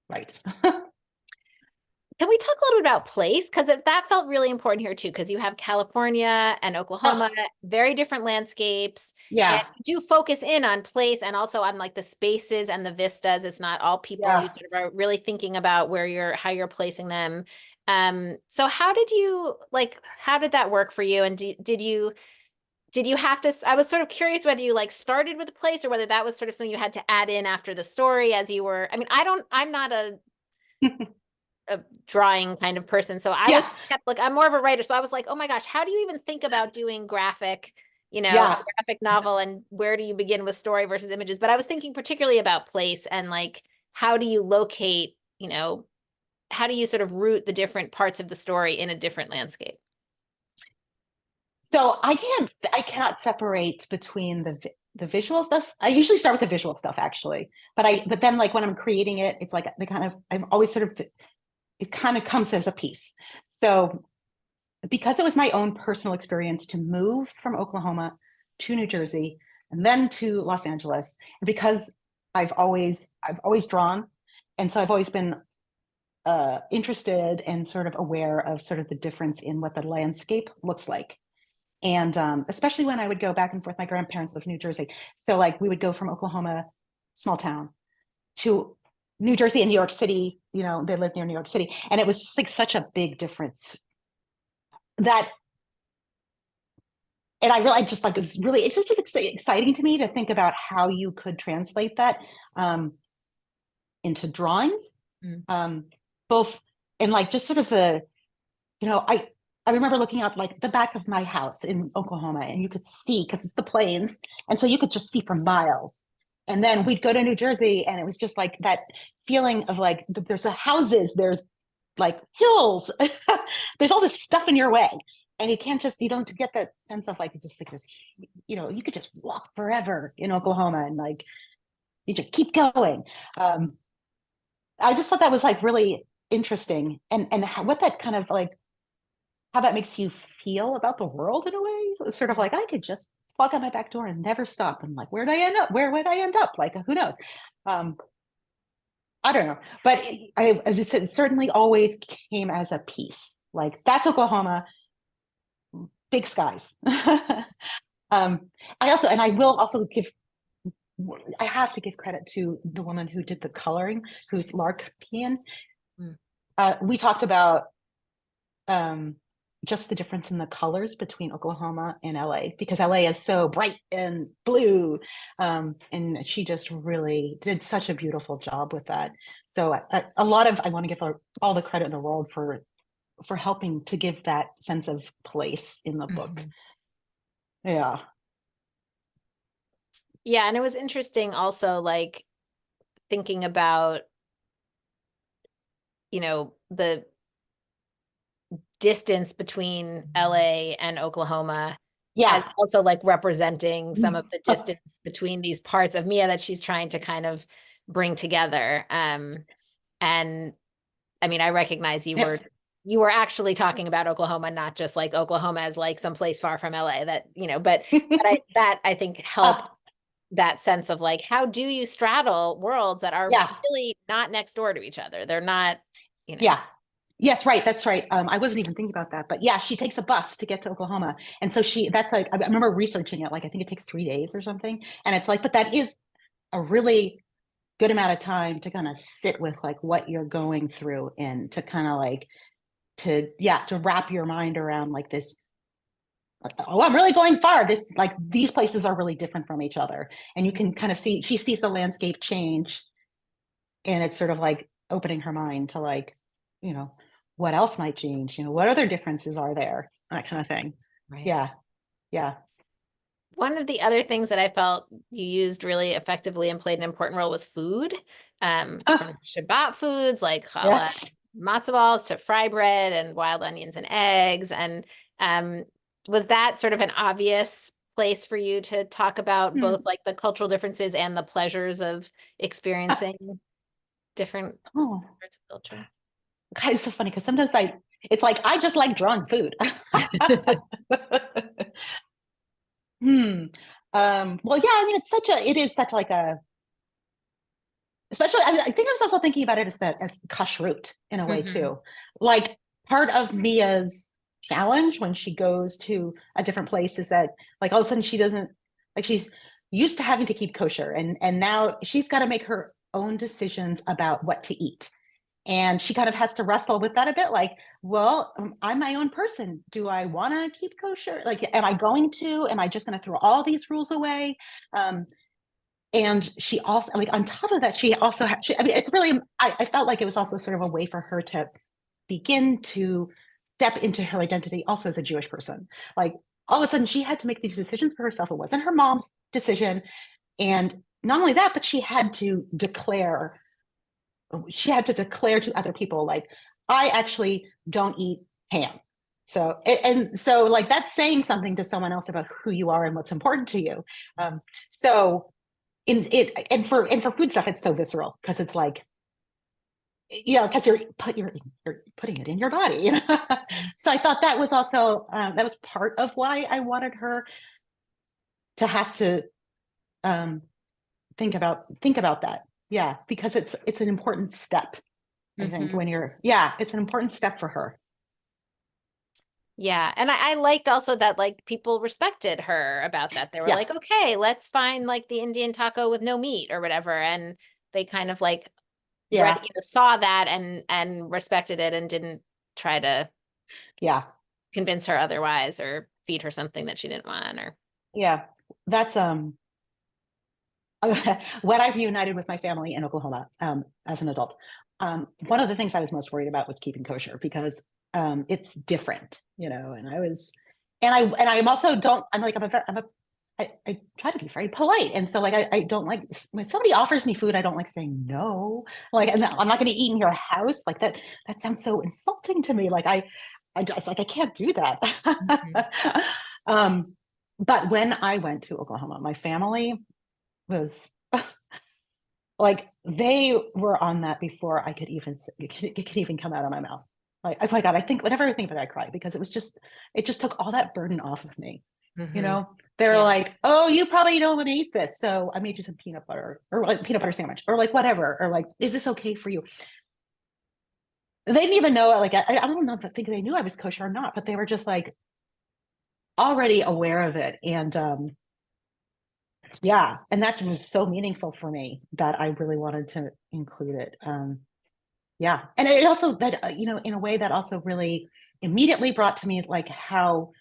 right. Can we talk a little bit about place? Because that felt really important here too, because you have California and Oklahoma, Oh, very different landscapes. And yeah, you do focus in on place and also on like the spaces and the vistas. It's not all people. You yeah. sort of are really thinking about how you're placing them. So how did you like, how did that work for you? And did you have to, I was sort of curious whether you like started with a place or whether that was sort of something you had to add in after the story as you were, I mean, I'm not a drawing kind of person. So I Yeah, was kept like I'm more of a writer. So I was like, oh my gosh, how do you even think about doing graphic, a yeah. graphic novel and where do you begin with story versus images? But I was thinking particularly about place and like how do you locate, how do you sort of root the different parts of the story in a different landscape? So I cannot separate between the visual stuff. I usually start with the visual stuff actually, but then like when I'm creating it, it's like I'm always sort of, it kind of comes as a piece. So because it was my own personal experience to move from Oklahoma to New Jersey and then to Los Angeles, and because I've always drawn, and so I've always been interested and sort of aware of sort of the difference in what the landscape looks like. And especially when I would go back and forth, my grandparents lived in New Jersey. So like we would go from Oklahoma, small town, to New Jersey and New York City. They lived near New York City. And it was just like such a big difference that, and I just like, it's just exciting to me to think about how you could translate that into drawings, Mm. both in like just sort of I remember looking out like the back of my house in Oklahoma, and you could see because it's the plains, and so you could just see for miles. And then we'd go to New Jersey, and it was just like that feeling of like, there's houses, there's like hills, there's all this stuff in your way. And you don't get that sense of like, just like this, you could just walk forever in Oklahoma, and like, you just keep going. I just thought that was like really interesting, and what that kind of like, how that makes you feel about the world in a way. It's sort of like, I could just walk out my back door and never stop. And like, where'd I end up? Where would I end up? Like, who knows? Um, I don't know, but I just, it certainly always came as a piece. Like, that's Oklahoma, big skies. I will also I have to give credit to the woman who did the coloring, who's Lark Pean. Mm. We talked about just the difference in the colors between Oklahoma and LA, because LA is so bright and blue. And she just really did such a beautiful job with that. So I want to give her all the credit in the world for helping to give that sense of place in the book. Mm-hmm. Yeah. Yeah, and it was interesting also, like, thinking about, the distance between LA and Oklahoma as Yeah. also like representing some of the distance between these parts of Mia that she's trying to kind of bring together. And I mean, I recognize you were actually talking about Oklahoma, not just like Oklahoma as like someplace far from LA that, that I think helped that sense of like, how do you straddle worlds that are Yeah. really not next door to each other? They're not, Yeah. Yes, right. That's right. I wasn't even thinking about that, but yeah, she takes a bus to get to Oklahoma. And so that's like, I remember researching it, like, I think it takes 3 days or something. And it's like, but that is a really good amount of time to kind of sit with like what you're going through, and to kind of like, to wrap your mind around like this. Oh, I'm really going far. This, like, these places are really different from each other. And you can kind of she sees the landscape change, and it's sort of like opening her mind to like, you know, what else might change, what other differences are there, that kind of thing. right. Yeah. Yeah. One of the other things that I felt you used really effectively and played an important role was food, from Shabbat foods like challah, Yes. matzo balls, to fry bread and wild onions and eggs. And was that sort of an obvious place for you to talk about both like the cultural differences and the pleasures of experiencing different parts of culture? God, it's so funny because sometimes it's like, I just like drawing food. Well, yeah, I mean, it is such like a, especially, I think I was also thinking about it as kashrut in a way too. Like, part of Mia's challenge when she goes to a different place is that, like, all of a sudden she doesn't, like, she's used to having to keep kosher, and now she's got to make her own decisions about what to eat. And she kind of has to wrestle with that a bit, like, well, I'm my own person. Do I want to keep kosher? Like, am I just going to throw all these rules away? And she also, like, on top of that, she also I mean, it's really, I felt like it was also sort of a way for her to begin to step into her identity also as a Jewish person. Like, all of a sudden she had to make these decisions for herself. It wasn't her mom's decision. And not only that, but she had to declare to other people, like, I actually don't eat ham. So like, that's saying something to someone else about who you are and what's important to you. So in it, and for food stuff, it's so visceral, because it's like, because you're putting it in your body. So I thought that was also, that was part of why I wanted her to have to think about that. Yeah, because it's an important step. I think when it's an important step for her. Yeah. And I liked also that like people respected her about that. They were like, Yes. okay, let's find like the Indian taco with no meat or whatever. And they kind of like Yeah. saw that and respected it and didn't try to Yeah. convince her otherwise or feed her something that she didn't want. Or Yeah. That's when I reunited with my family in Oklahoma, as an adult. One of the things I was most worried about was keeping kosher, because it's different, and I'm also I'm I try to be very polite. And so like, I don't like, when somebody offers me food, I don't like saying no, like, and I'm not going to eat in your house. Like that sounds so insulting to me. Like I just like, I can't do Mhm. that. But when I went to Oklahoma, my family was like, they were on that before I could even, it could even come out of my mouth. Like, oh my God, I think whenever I think about it, I cry because it just took all that burden off of me. Mhm. They're Yeah. like, oh, you probably don't want to eat this. So I made you some peanut butter or like peanut butter sandwich or like whatever. Or like, is this okay for you? They didn't even know, like, I don't know if I think they knew I was kosher or not, but they were just like already aware of it. And yeah, and that was so meaningful for me that I really wanted to include it. Yeah. And it also, that, in a way that also really immediately brought to me like how,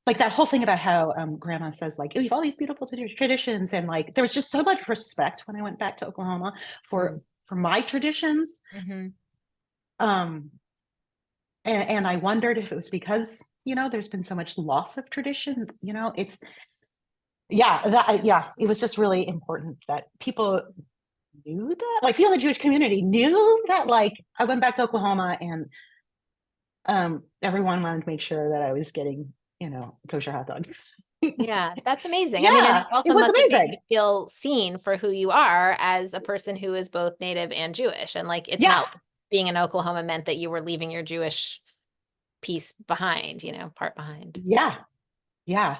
like that whole thing about how grandma says like, oh, you have all these beautiful traditions. And like, there was just so much respect when I went back to Oklahoma Mm. for my traditions. Mhm. Um, and I wondered if it was because, there's been so much loss of tradition, yeah, it was just really important that people knew that, like people in the Jewish community knew that, like I went back to Oklahoma and everyone wanted to make sure that I was getting, kosher hot dogs. Yeah, that's amazing. I mean, and it Yeah, it also was must have made you amazing. feel seen for who you are as a person who is both Native and Jewish. And like, it's Yeah, not being in Oklahoma meant that you were leaving your Jewish piece behind, part behind. yeah, yeah,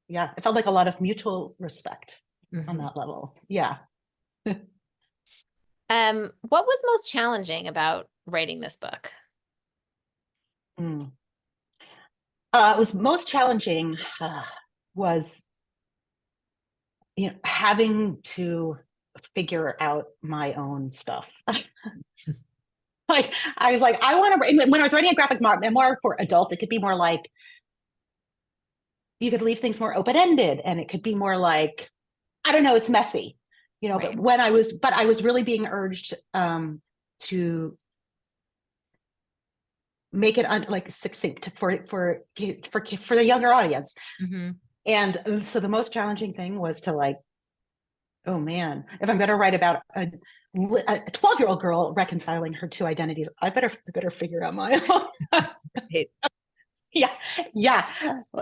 yeah. It felt like a lot of mutual respect on Mhm. that level. Yeah. What was most challenging about writing this book? Mm. It was most challenging was having to figure out my own stuff. Like I was like, I want to. When I was writing a graphic memoir for adults, it could be more like you could leave things more open ended, and it could be more like I don't know, it's messy, Right. but I was really being urged to make it like succinct for the younger audience. Mhm. And so the most challenging thing was to like, oh man, if I'm going to write about a 12-year-old girl reconciling her two identities, I better figure out my own. Right. Yeah, yeah,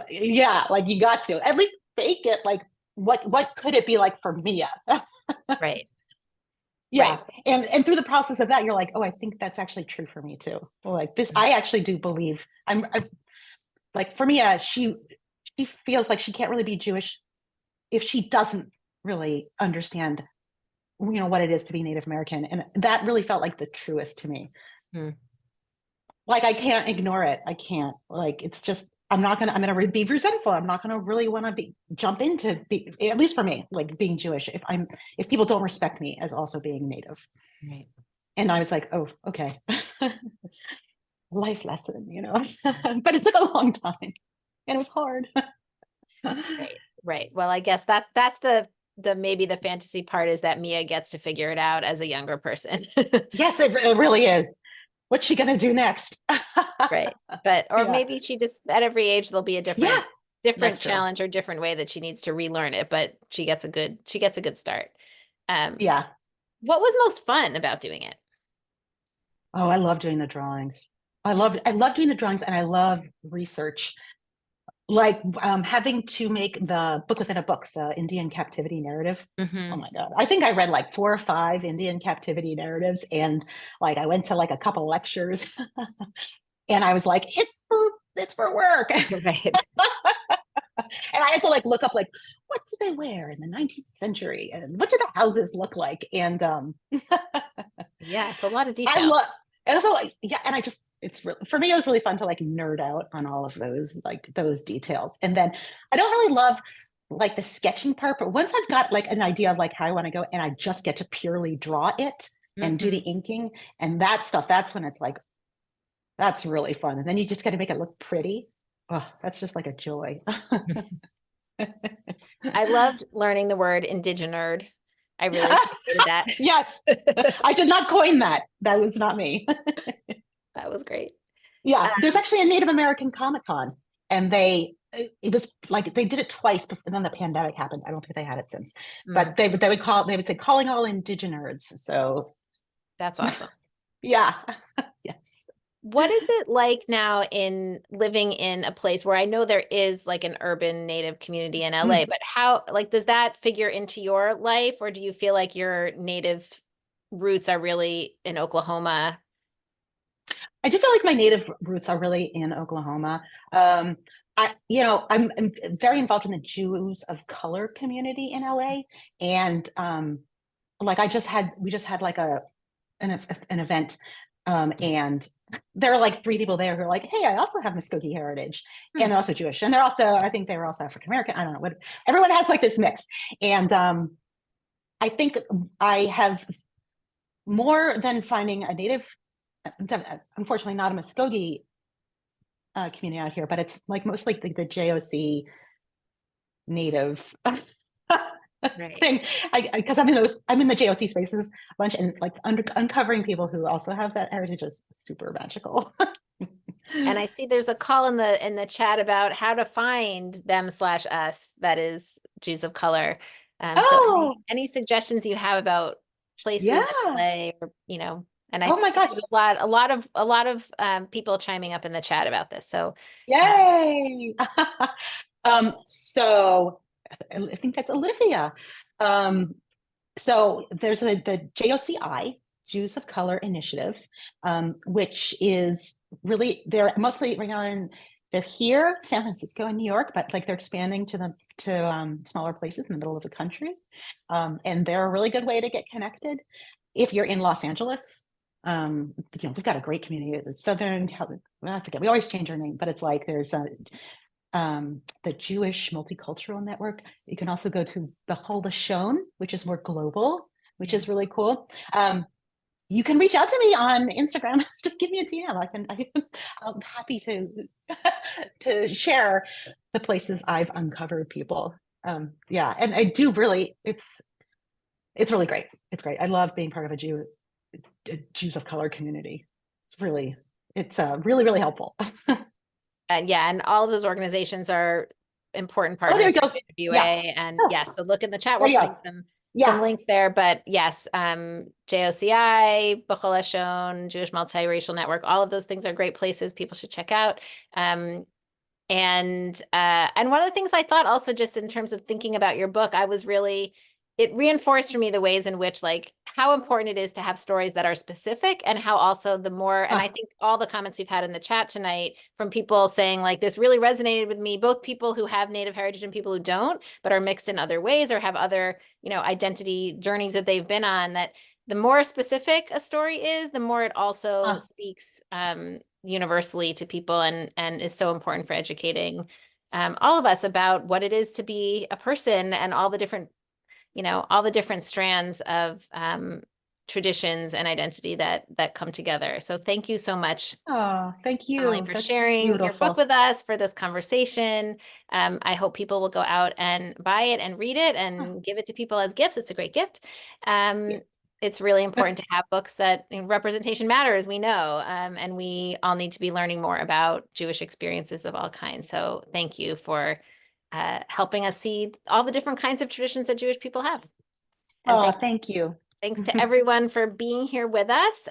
yeah. Like you got to at least fake it. Like what could it be like for Mia? Right. Yeah, Right. and through the process of that, you're like, oh, I think that's actually true for me too. Like this, I actually do believe. I'm like for Mia, she feels like she can't really be Jewish if she doesn't really understand, what it is to be Native American, and that really felt like the truest to me. Mm. Like I can't ignore it. I can't. Like it's just I'm gonna be resentful. I'm not gonna really want to jump into at least for me, like being Jewish, if people don't respect me as also being Native. Right. And I was like, oh, okay. Life lesson, but it took a long time and it was hard. Right. Right. Well, I guess that's the maybe the fantasy part is that Mia gets to figure it out as a younger person. Yes, it really is. What's she gonna do next? Right. But or Yeah, maybe she just at every age there'll be a yeah, different that's true. challenge or different way that she needs to relearn it, but she gets a good start. Um, Yeah. what was most fun about doing it? Oh, I love doing the drawings. I love doing the drawings, and I love research. Like having to make the book within a book, the Indian captivity narrative. Oh Hmm. my God. I think I read like 4 or 5 Indian captivity narratives, and like I went to like a couple lectures and I was like, it's for work. Right. And I had to like look up like what did they wear in the 19th century and what did the houses look like? And Yeah, it's a lot of I detail. love and also like yeah, and I just it's really for me it was really fun to like nerd out on all of those details. And then I don't really love like the sketching part, but once I've got like an idea of like how I want to go and I just get to purely draw it and do the Hmm. inking and that stuff, that's when it's like that's really fun. And then you just got to make it look pretty. Oh, that's just like a joy. I loved learning the word indigenerd. I really appreciated that. Yes, I did not coin that. That was not me. That was great. Yeah, there's actually a Native American Comic Con, and they it was like they did it twice before, and then the pandemic happened. I don't think they had it since, Mm, but they would say calling all indigenous. So that's awesome. yeah, yes. What is it like now in living in a place where I know there is like an urban Native community in LA, Mm. but how, like, does that figure into your life, or do you feel like your Native roots are really in Oklahoma? I do feel like my native roots are really in Oklahoma. I'm very involved in the Jews of color community in LA, and like we just had like an event, and there are like three people there who are like, "Hey, I also have Muskogee heritage," Hmm. and they're also Jewish, and I think they were also African American. I don't know what everyone has like this mix, and I think I have more than finding a native. Unfortunately, not a Muskogee community out here, but it's like mostly the JOC native Right. thing. Because I'm in the JOC spaces a bunch, and like uncovering people who also have that heritage is super magical. And I see there's a call in the chat about how to find them slash us, that is Jews of color. So Oh, any suggestions you have about places in yeah. LA, or and I Oh my see gosh. there's a lot of people chiming up in the chat about this. So Yay. So I think that's Olivia. Um, So there's the JOCI, Jews of Color Initiative, which is really they're mostly right now they're here, San Francisco and New York, but like they're expanding to smaller places in the middle of the country, and they're a really good way to get connected. If you're in Los Angeles, we've got a great community. I forget. We always change our name, but it's like there's the Jewish Multicultural Network. You can also go to Behold Shon, which is more global, which yeah. is really cool. You can reach out to me on Instagram. Just give me a DM. I'm happy to to share the places I've uncovered people. Yeah, and I do really. It's really great. It's great. I love being part of a Jews of color community. It's really really helpful. Yeah, and all of those organizations are important Oh, there partners you of go. Yeah. JWA. And Oh, yes, so look in the chat. there We're you putting go. some Yeah. links there. But yes, JOCI, B'chol HaShon, Jewish Multiracial Network, all of those things are great places people should check out. And one of the things I thought also, just in terms of thinking about your book, it reinforced for me the ways in which, like, how important it is to have stories that are specific, and how also the more, and I Ah, think all the comments we've had in the chat tonight from people saying like this really resonated with me, both people who have Native heritage and people who don't, but are mixed in other ways or have other, identity journeys that they've been on, that the more specific a story is, the more it also ah. speaks universally to people, and is so important for educating all of us about what it is to be a person, and all the different strands of traditions and identity that come together. So thank you so much, Oh, thank Emily, you. for That's sharing your book beautiful. with us, for this conversation. I hope people will go out and buy it and read it Oh, and give it to people as gifts. It's a great gift. yeah. It's really important to have books that representation matters, we know, and we all need to be learning more about Jewish experiences of all kinds. So thank you for helping us see all the different kinds of traditions that Jewish people have. And Oh, thank you. thanks to everyone for being here with us.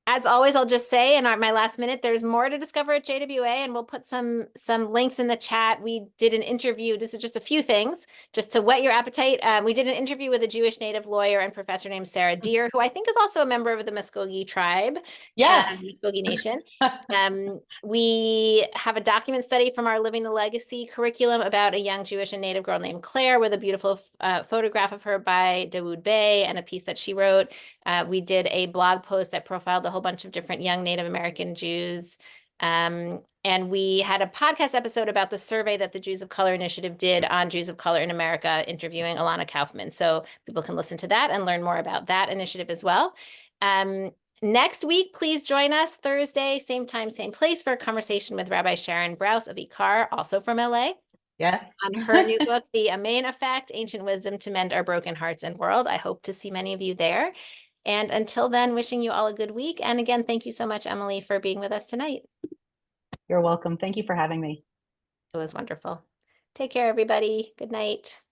As always, I'll just say in my last minute, there's more to discover at JWA, and we'll put some links in the chat. We did an interview. This is just a few things, just to whet your appetite. We did an interview with a Jewish Native lawyer and professor named Sarah Deer, who I think is also a member of the Muskogee tribe, Yes. Muskogee Nation. We have a document study from our Living the Legacy curriculum about a young Jewish and Native girl named Claire, with a beautiful photograph of her by Dawood Bey and a piece that she wrote. We did a blog post that profiled a whole bunch of different young Native American Jews. And we had a podcast episode about the survey that the Jews of Color Initiative did on Jews of Color in America, interviewing Alana Kaufman. So people can listen to that and learn more about that initiative as well. Next week, please join us Thursday, same time, same place, for a conversation with Rabbi Sharon Brous of Ikar, also from LA, Yes. on her new book, The Amen Effect, Ancient Wisdom to Mend Our Broken Hearts and World. I hope to see many of you there. And until then, wishing you all a good week. And again, thank you so much, Emily, for being with us tonight. You're welcome. Thank you for having me. It was wonderful. Take care, everybody. Good night.